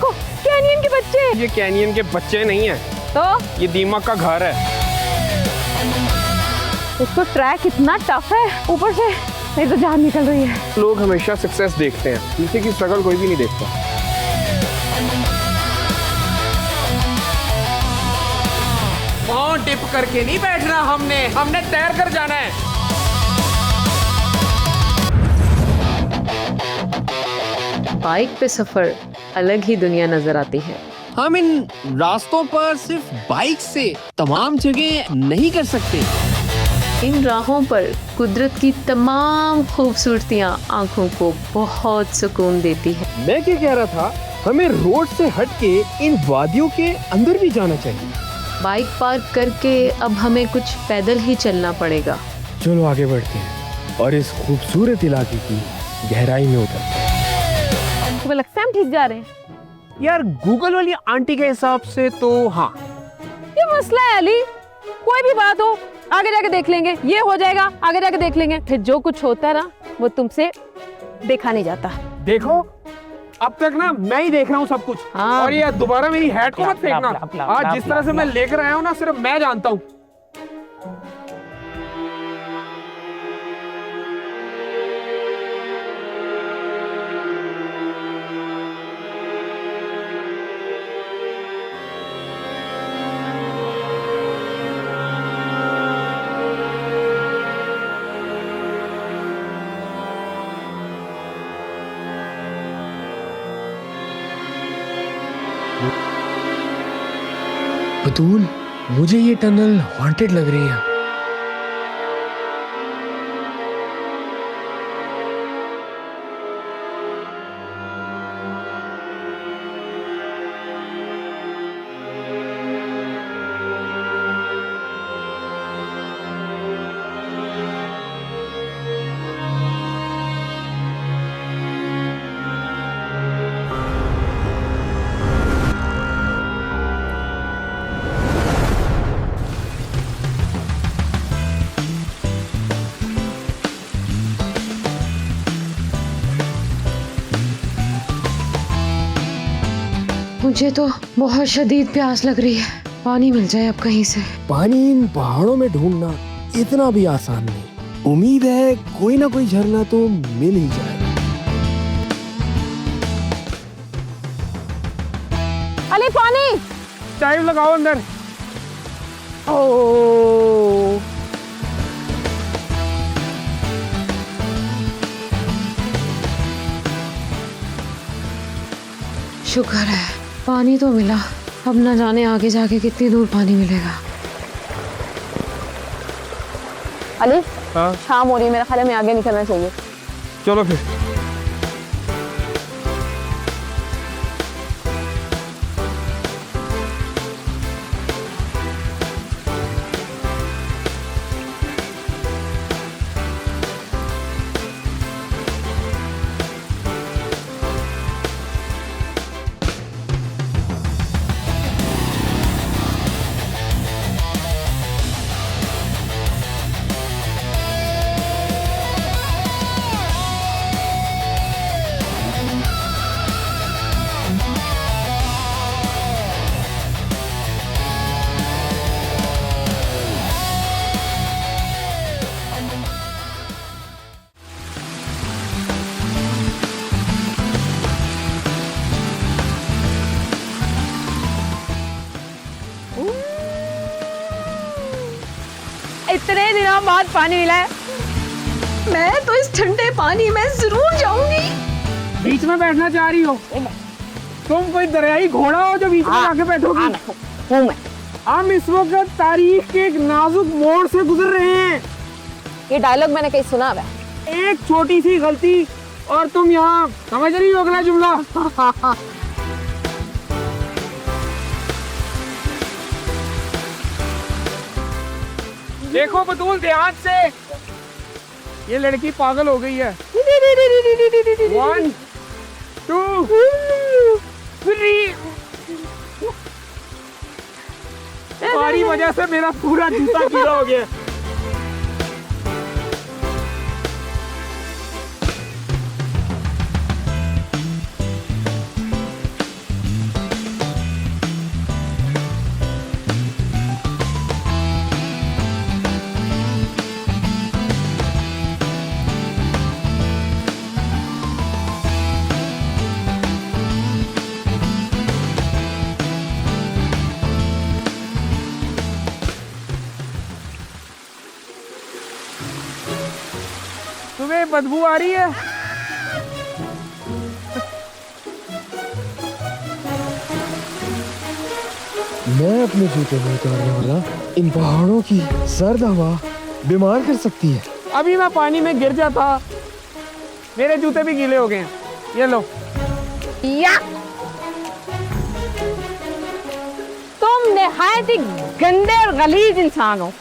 देखो कैनियन के बच्चे। ये कैनियन के बच्चे नहीं है तो ये दीमक का घर है। एक तो ट्रैक इतना टफ है, ऊपर से मेरी तो जान निकल रही है। लोग हमेशा सक्सेस देखते हैं, पीछे की स्ट्रगल कोई भी नहीं देखता। पाँव टिप करके नहीं बैठना, हमने तैर कर जाना है। बाइक पे सफर अलग ही दुनिया नजर आती है। हम इन रास्तों पर सिर्फ बाइक से तमाम जगह नहीं कर सकते। इन राहों पर कुदरत की तमाम खूबसूरतियाँ आंखों को बहुत सुकून देती है। मैं क्या कह रहा था, हमें रोड से हट के इन वादियों के अंदर भी जाना चाहिए। बाइक पार्क करके अब हमें कुछ पैदल ही चलना पड़ेगा। चलो आगे बढ़ते हैं और इस खूबसूरत इलाके की गहराई में उतरते हैं। तुम्हें लगता है हम ठीक जा रहे हैं? यार गूगल वाली आंटी के हिसाब से तो हाँ। ये मसला है अली, कोई भी बात हो आगे जाके देख लेंगे, ये हो जाएगा आगे जाके देख लेंगे, फिर जो कुछ होता है ना वो तुमसे देखा नहीं जाता। देखो अब तक ना मैं ही देख रहा हूँ सब कुछ। हाँ। और ये दोबारा मेरी हैट को मत फेंकना। आज जिस तरह से मैं लेकर आया हूँ ना, सिर्फ मैं जानता हूँ। बतूल, मुझे ये टनल हॉन्टेड लग रही है। मुझे तो बहुत शदीद प्यास लग रही है, पानी मिल जाए अब कहीं से। पानी इन पहाड़ों में ढूंढना इतना भी आसान नहीं। उम्मीद है कोई ना कोई झरना तो मिल ही जाएगा। अली पानी। टाइम लगाओ अंदर। ओ शुक्र है पानी तो मिला, अब न जाने आगे जाके कितनी दूर पानी मिलेगा। अली हाँ शाम हो रही है, मेरा ख्याल है हमें आगे निकलना चाहिए। चलो फिर। इतने दिनों बाद पानी मिला है। मैं तो इस ठंडे पानी में जरूर जाऊंगी। बीच में बैठना चाह रही हो? तुम कोई दरियाई घोड़ा हो जो बीच में आके बैठोगी? हूँ मैं। हम इस वक्त तारीख के एक नाजुक मोड़ से गुजर रहे हैं। ये डायलॉग मैंने कहीं सुना है। एक छोटी सी गलती और तुम यहाँ समझ रही हो अगला जुमला। देखो बतूल ध्यान से, ये लड़की पागल हो गई है। 1 2 3। तुम्हारी वजह से मेरा पूरा जूता गीला हो गया। बदबू आ रही है। मैं अपने जूते नहीं उतारने वाला। इन पहाड़ों की सर्द हवा बीमार कर सकती है। अभी मैं पानी में गिर जाता, मेरे जूते भी गीले हो गए हैं। ये लो। या तुम निहायत ही गंदे और गलीज इंसान हो।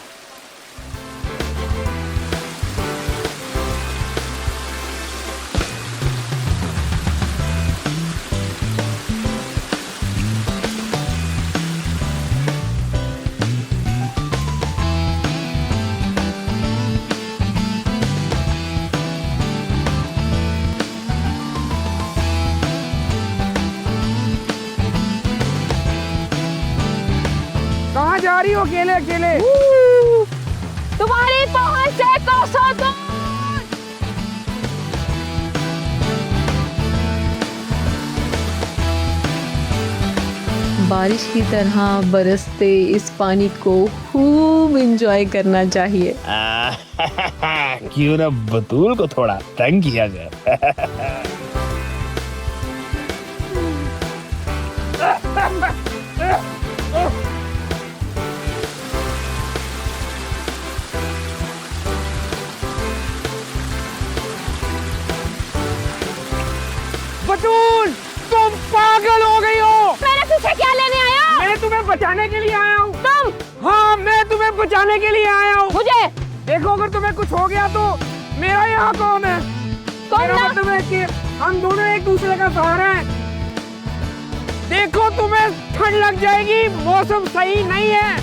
कहाँ जा रही हो अकेले अकेले? तुम्हारी पहुंच से कोसों दूर। बारिश की तरह बरसते इस पानी को खूब एंजॉय करना चाहिए। क्यों ना बतूल को थोड़ा तंग किया जाए। बतूल, तुम पागल हो गई हो। मेरे पीछे क्या लेने आया? मैं तुम्हें बचाने के लिए आया हूँ। तुम? हाँ, मैं तुम्हें बचाने के लिए आया हूँ। मुझे? देखो, अगर तुम्हें कुछ हो गया तो मेरा यहाँ कौन है? कौन मेरा ना? मतलब है कि हम दोनों एक दूसरे का सहारा हैं। देखो, तुम्हें ठंड लग जाएगी, मौसम सही नहीं है।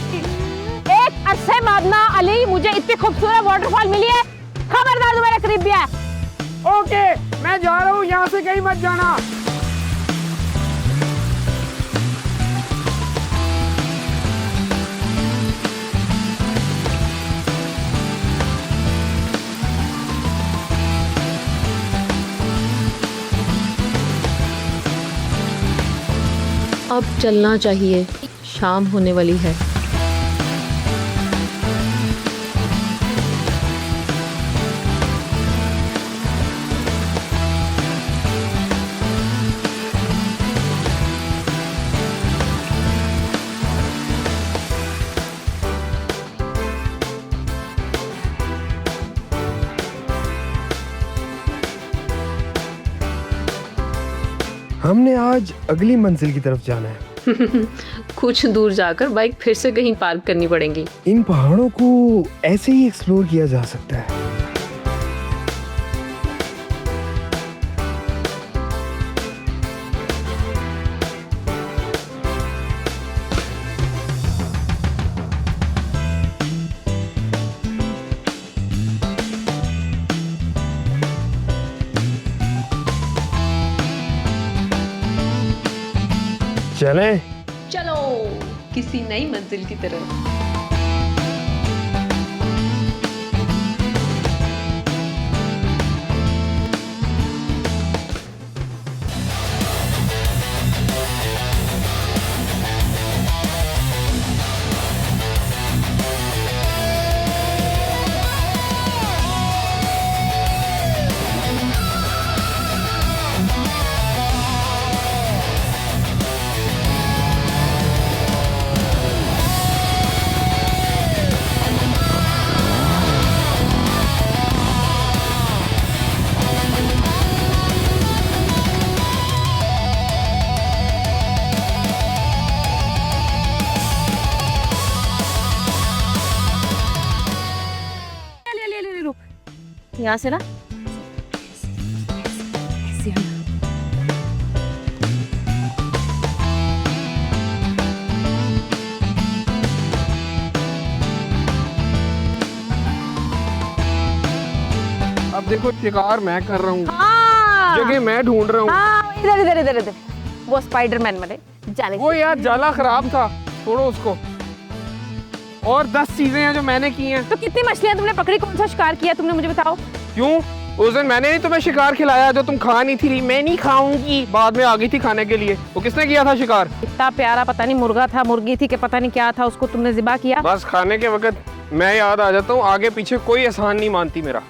एक अरसे बाद ना अली, मुझे इतनी खूबसूरत वाटरफॉल मिली है, खबरदार तू मेरे करीब भी है। ओके, मैं जा रहा हूँ, यहाँ से कहीं मत जाना। अब चलना चाहिए, शाम होने वाली है। हमने आज अगली मंजिल की तरफ जाना है। कुछ दूर जाकर बाइक फिर से कहीं पार्क करनी पड़ेगी। इन पहाड़ों को ऐसे ही एक्सप्लोर किया जा सकता है। चलें? चलो किसी नई मंजिल की तरफ। यहाँ से ना ऐसे हम अब देखो, शिकार मैं कर रहा हूँ, हाँ जगह मैं ढूंढ रहा हूँ। हाँ, इधर इधर इधर इधर वो स्पाइडरमैन वाले जाले वो यार जाला खराब था, छोड़ो उसको। और 10 चीजें हैं जो मैंने की हैं। तो कितनी मछलियाँ तुमने पकड़ी, कौन सा शिकार किया तुमने, मुझे बताओ। क्यों? उस दिन मैंने ही तुम्हें शिकार खिलाया जो तुम खा नहीं थी। मैं नहीं खाऊंगी, बाद में आ गई थी खाने के लिए। वो किसने किया था शिकार? इतना प्यारा, पता नहीं मुर्गा था, मुर्गी थी, कि पता नहीं क्या था, उसको तुमने ज़िबा किया। बस खाने के वक्त मैं याद आ जाता हूँ, आगे पीछे कोई एहसान नहीं मानती मेरा।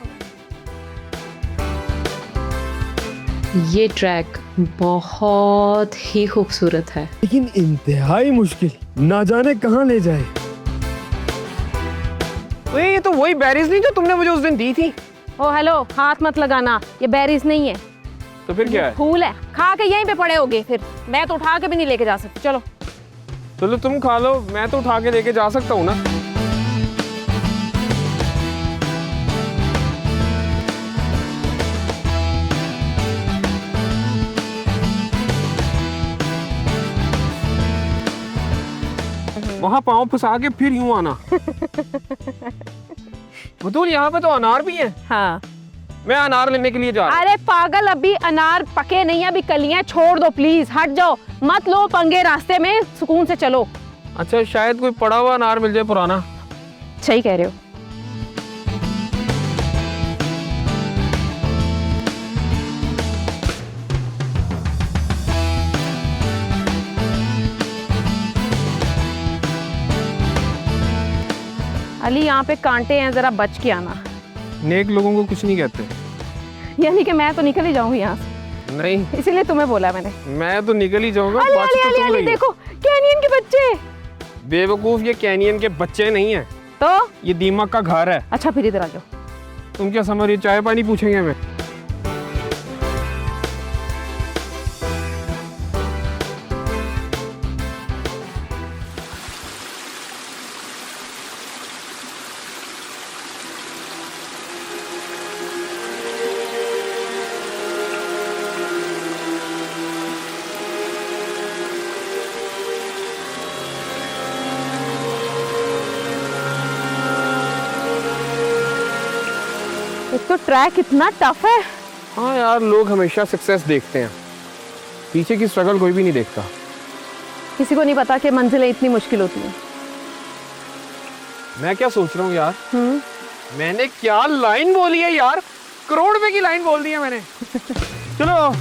ये ट्रैक बहुत ही खूबसूरत है। लेकिन इंतहाई मुश्किल, ना जाने कहाँ ले जाए। ओए ये तो वही बेरीज नहीं जो तुमने मुझे उस दिन दी थी। ओ हेलो, हाथ मत लगाना, ये बेरीज नहीं है, तो फिर क्या है? फूल है। खा के यहीं पे पड़े होगे, फिर मैं तो उठा के भी नहीं लेके जा सकती। चलो चलो तुम खा लो, मैं तो उठा के लेके जा सकता हूँ ना। वहां पाँव फंसा के फिर यूं आना। बतूल यहाँ पे तो अनार भी है। हाँ। मैं अनार लेने के लिए जा रहा हूँ। अरे पागल, अभी अनार पके नहीं है, अभी कलियां। छोड़ दो प्लीज, हट जाओ, मत लो पंगे, रास्ते में सुकून से चलो। अच्छा शायद कोई पड़ा हुआ अनार मिल जाए पुराना। सही कह रहे हो। अली यहाँ पे कांटे हैं, जरा बच के आना। नेक लोगों को कुछ नहीं कहते। यानी कि मैं तो निकल ही जाऊंगी यहाँ से, नहीं, इसीलिए तुम्हें बोला मैंने। मैं तो निकल ही जाऊंगा। अली, बच अली, तो अली, तुम अली, रही हो। देखो कैनियन के बच्चे। बेवकूफ, ये कैनियन के बच्चे नहीं है, तो ये दीमक का घर है। अच्छा फिर इधर आ जाओ। तुम क्या समझ रही, चाय पानी पूछेंगे हमें? एक तो ट्रैक इतना टफ है। हाँ यार, लोग हमेशा सक्सेस देखते हैं, पीछे की स्ट्रगल कोई भी नहीं देखता। किसी को नहीं पता कि मंजिलें इतनी मुश्किल होती हैं। मैं क्या सोच रहा हूँ यार, मैंने क्या लाइन बोली है यार, करोड़ रुपए की लाइन बोल दी है मैंने। चलो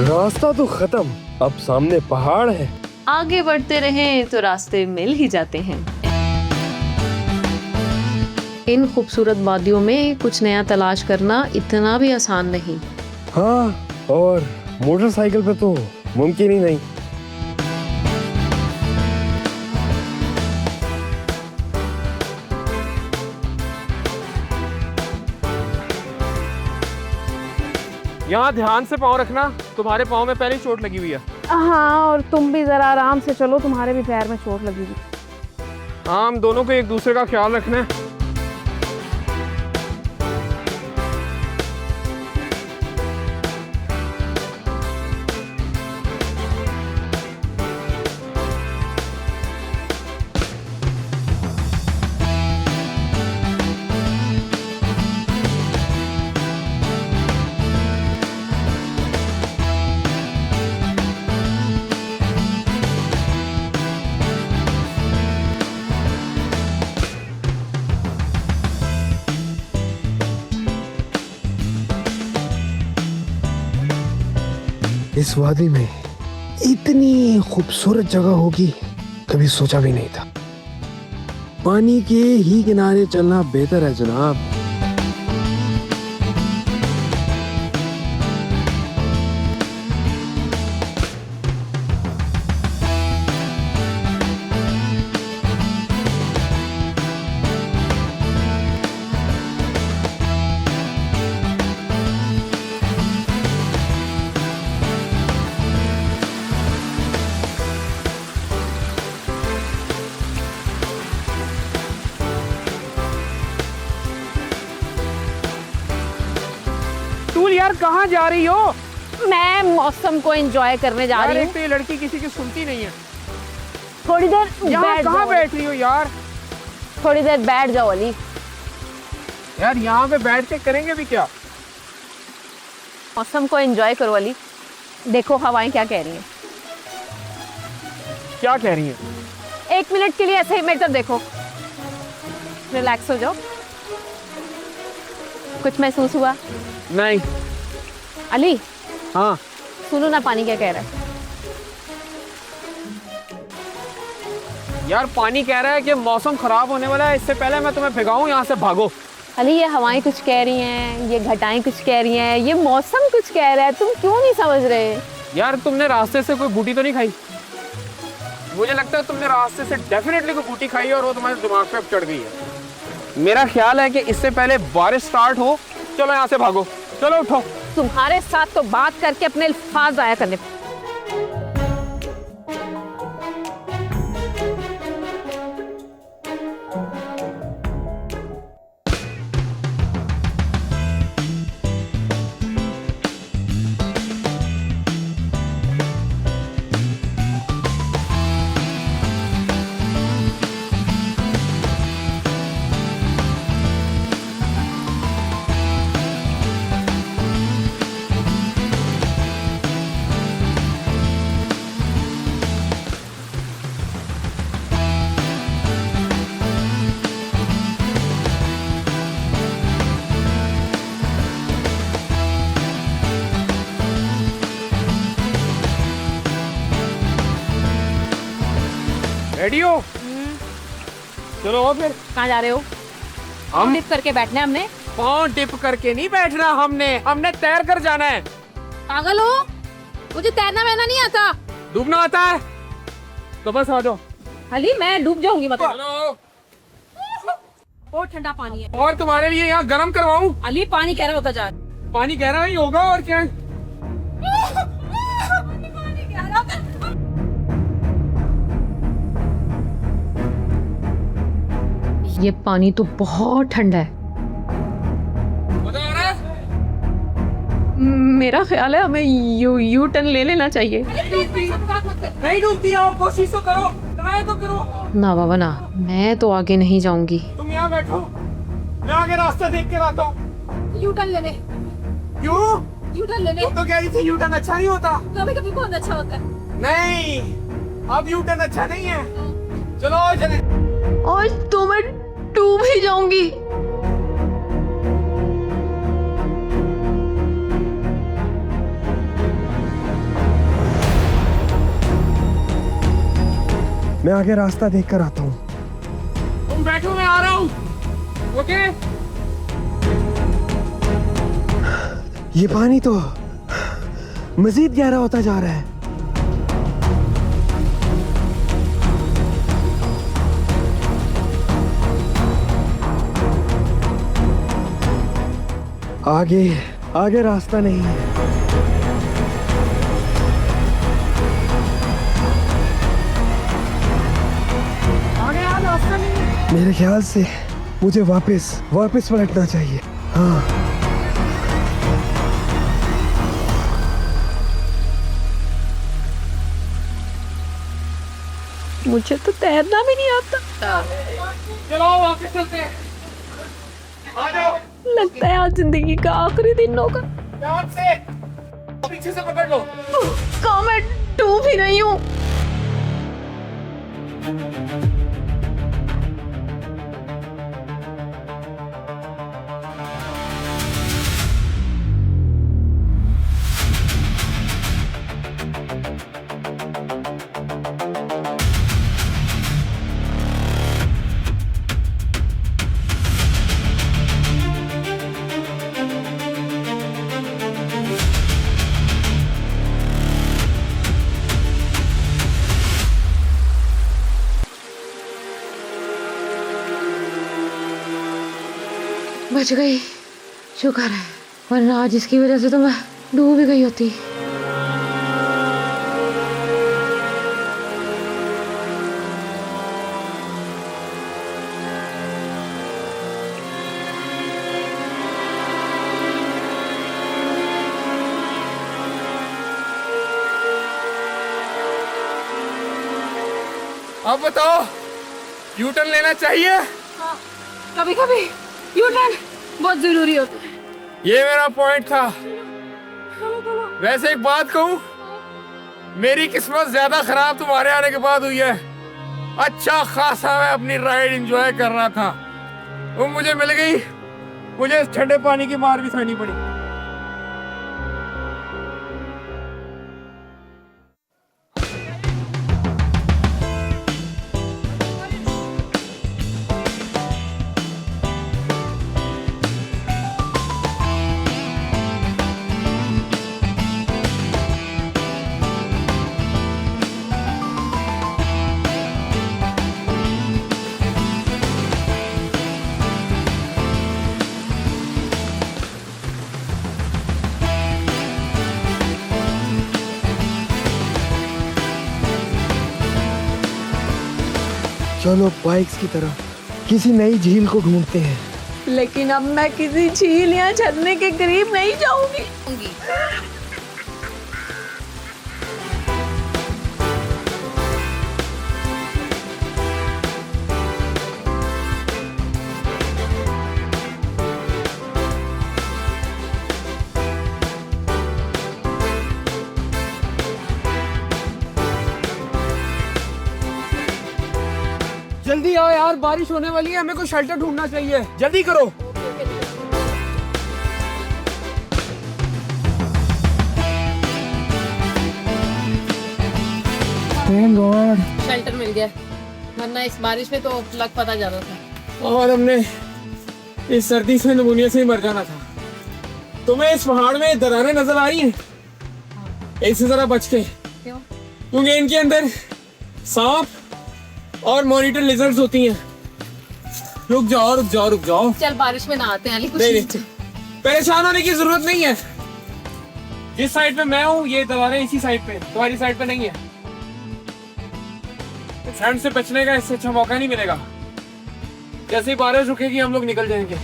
रास्ता तो खत्म, अब सामने पहाड़ है। आगे बढ़ते रहें तो रास्ते मिल ही जाते हैं। इन खूबसूरत वादियों में कुछ नया तलाश करना इतना भी आसान नहीं। हाँ, और मोटरसाइकिल पे तो मुमकिन ही नहीं। यहाँ ध्यान से पाँव रखना, तुम्हारे पाँव में पहले ही चोट लगी हुई है। हाँ, और तुम भी जरा आराम से चलो, तुम्हारे भी पैर में चोट लगी हुई। हाँ, हम दोनों को एक दूसरे का ख्याल रखना है। इस वादी में इतनी खूबसूरत जगह होगी कभी सोचा भी नहीं था। पानी के ही किनारे चलना बेहतर है जनाब। तूल यार कहाँ जा रही हो? मैं मौसम को एंजॉय करने जा यार रही एक हूँ। तो ये लड़की किसी की सुनती नहीं है। थोड़ी देर यहाँ बैठ कहाँ जाओ, बैठ रही हो यार? थोड़ी देर बैठ जाओ अली। यार यहाँ पे बैठ के करेंगे भी क्या? मौसम को एंजॉय करो अली। देखो हवाएं क्या कह रही हैं। क्या कह रही है? 1 मिनट के लिए ऐसे ही मेरी तरफ देखो, रिलैक्स हो जाओ। कुछ महसूस हुआ? नहीं। अली हाँ सुनो ना, पानी क्या कह रहा है? यार पानी कह रहा है कि मौसम खराब होने वाला है, इससे पहले मैं तुम्हें भिगाऊं यहाँ से भागो। अली ये हवाएं कुछ कह रही हैं, ये घटाएं कुछ कह रही हैं, ये मौसम कुछ कह रहा है, तुम क्यों नहीं समझ रहे? यार तुमने रास्ते से कोई बूटी तो नहीं खाई? मुझे लगता है तुमने रास्ते से डेफिनेटली कोई बूटी खाई है और वो तुम्हारे दिमाग पे अब चढ़ गई है। मेरा ख्याल है कि इससे पहले बारिश स्टार्ट हो, चलो यहाँ से भागो, चलो उठो। तुम्हारे साथ तो बात करके अपने अल्फाज जाया करने। रेडी हो? चलो और फिर कहाँ जा रहे हो? हम डिप करके बैठना है हमने। पाँव डिप करके नहीं बैठना, हमने तैर कर जाना है। पागल हो? मुझे तैरना वैरना नहीं आता। डूबना आता है तो बस आ जाओ। अली मैं डूब जाऊंगी मतलब। चलो। बहुत ठंडा पानी है। और तुम्हारे लिए यहाँ गर्म करवाऊं? अली पानी कह रहा होता जा। पानी गहरा ही होगा और क्या। ये पानी तो बहुत ठंडा है। मजा आ रहा है? मेरा ख्याल है हमें यू टर्न ले लेना चाहिए। नहीं डूबती, आओ कोशिश तो करो, ट्राई तो करो। ना बाबा ना, मैं तो आगे नहीं जाऊंगी। तुम यहाँ बैठो, मैं आगे रास्ता देख के आता हूँ। यू टर्न लेने। क्यों? यू टर्न लेने। तुम तो कह रही थी यू टर्न अच्छा नहीं होता। कभी कभी बहुत अच्छा होता है। नहीं, अब यू टर्न अच्छा नहीं है। चलो और चले। और तो मैं डूब ही जाऊंगी। मैं आगे रास्ता देख कर आता हूँ। तुम बैठो, मैं आ रहा हूँ। ओके? ये पानी तो मजीद गहरा होता जा रहा है। आगे आगे रास्ता नहीं है। आगे आ, रास्ता नहीं है। मेरे ख्याल से मुझे वापस पलटना चाहिए। हाँ, मुझे तो तैरना भी नहीं आता। चलो वापस चलते हैं। आ जाओ। लगता है आज जिंदगी का आखिरी दिन होगा। ध्यान से, पीछे से पकड़ लो। कहाँ मैं डूब ही नहीं हूँ। बच गई, शुक्र है, वरना आज इसकी वजह से तो मैं डूब ही गई होती। अब बताओ, यू टर्न लेना चाहिए? हाँ, कभी कभी यू टर्न बहुत जरूरी होता है। ये मेरा पॉइंट था। वैसे एक बात कहूं, मेरी किस्मत ज्यादा खराब तुम्हारे आने के बाद हुई है। अच्छा खासा मैं अपनी राइड एंजॉय कर रहा था, वो मुझे मिल गई मुझे इस ठंडे पानी की मार भी सहनी पड़ी। चलो बाइक्स की तरह किसी नई झील को ढूंढते हैं। लेकिन अब मैं किसी झील या झरने के करीब नहीं जाऊंगी। जल्दी आओ यार, बारिश होने वाली है, हमें कोई शेल्टर ढूंढना चाहिए, जल्दी करो। Thank God। शेल्टर मिल गया, वरना इस बारिश में तो लग पता जाता था। और हमने इस सर्दी से निमोनिया से ही मर जाना था। तुम्हें इस पहाड़ में दरारें नजर आ रही हैं? इससे जरा बच के, क्योंकि इनके अंदर सांप और मॉनिटर लिजर्ड्स होती हैं। रुक जाओ रुक जाओ रुक जाओ। चल बारिश में नहाते हैं अली, कुछ नहीं, परेशान होने की जरूरत नहीं है। जिस साइड पे मैं हूँ ये दरारें इसी साइड पे, तुम्हारी साइड पे नहीं है। ठंड से बचने का इससे अच्छा मौका नहीं मिलेगा। जैसे ही बारिश रुकेगी हम लोग निकल जाएंगे।